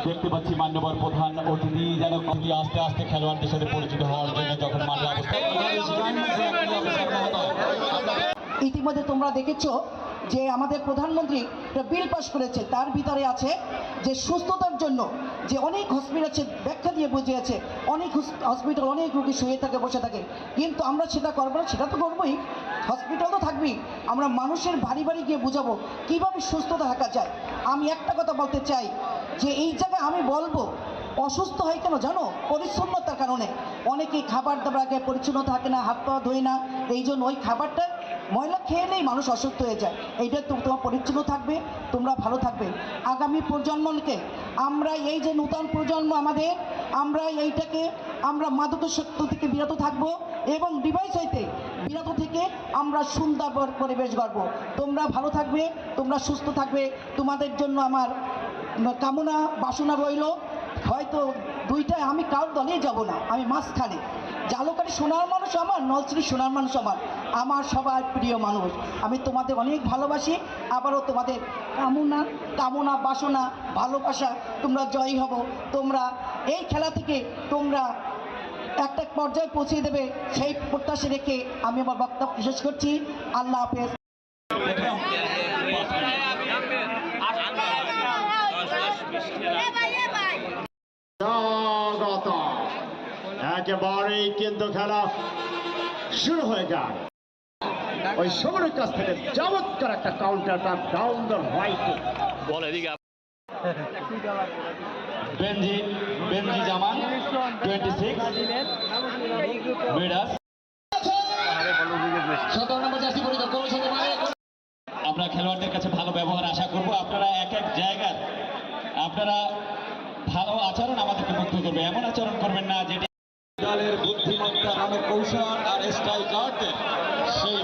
দেখতে পাচ্ছি মান্যবর প্রধান অতিথি যেন আস্তে আস্তে খেলোয়াড়দের সাথে পরিচিত হওয়ার জন্য যখন মাঠে অবস্থা। ইতিমধ্যে তোমরা দেখেছো যে আমাদের প্রধানমন্ত্রী একটা বিল পাস করেছে, তার ভিতরে আছে যে সুস্থতার জন্য যে অনেক হসপিটাল আছে, ব্যাখ্যা দিয়ে বুঝিয়েছে অনেক হসপিটাল অনেক রোগী শুয়ে থাকে বসে থাকে, কিন্তু আমরা সেটা করবো না। সেটা তো করবোই, হসপিটাল তো থাকবেই, আমরা মানুষের বাড়ি বাড়ি গিয়ে বুঝাবো কীভাবে সুস্থতা থাকা যায়। আমি একটা কথা বলতে চাই যে এই জায়গায় আমি বলবো অসুস্থ হয় কেন জানো? পরিচ্ছন্নতার কারণে। অনেকেই খাবার দাবার আগে পরিচ্ছন্ন থাকে না, হাত পা ধোয় না, এই জন্য ওই খাবারটা ময়লা খেয়ে নেই মানুষ অসুস্থ হয়ে যায়। এইটা তোমার পরিচ্ছন্ন থাকবে, তোমরা ভালো থাকবে। আগামী প্রজন্মকে আমরা এই যে নূতন প্রজন্ম আমাদের, আমরা এইটাকে আমরা মাদকাসক্ত থেকে বিরত থাকবো এবং ডিভাইস হইতে বিরত থেকে আমরা সুন্দর পরিবেশ গড়ব। তোমরা ভালো থাকবে, তোমরা সুস্থ থাকবে, তোমাদের জন্য আমার কামনা বাসনা রইল। হয়তো দুইটায় আমি কারোর দলেই যাব না, আমি মাঝখানে। জালুকারি সোনার মানুষ আমার, নলছিরি সোনার মানুষ আমার সবার প্রিয় মানুষ। আমি তোমাদের অনেক ভালোবাসি। আবারও তোমাদের কামনা বাসনা ভালোবাসা তোমরা জয়ী হব। তোমরা এই খেলা থেকে তোমরা একটা পর্যায়ে পৌঁছে দেবে, সেই প্রত্যাশা রেখে আমি আমার বক্তব্য শেষ করছি। আল্লাহ হাফেজ। একেবারেই কিন্তু খেলা শুরু হয়ে যায়। ওই সমরের কাছ থেকে চমৎকার একটা কাউন্টার ডাউন দ্য রাইট বল। এদিকে বেনজি জামান 26 মিডাস 17 নম্বর জার্সি পরিধান করেছেন। আমরা খেলোয়াড়দের কাছে ভালো ব্যবহার আশা করব। আপনারা এক এক জায়গার আপনারা ভালো আচরণ আমাদেরকে মুগ্ধ করবে। এমন আচরণ করবেন না যেটি দলের বুদ্ধিমত্তা, রণকৌশল আর স্ট্রাইকারদের সেই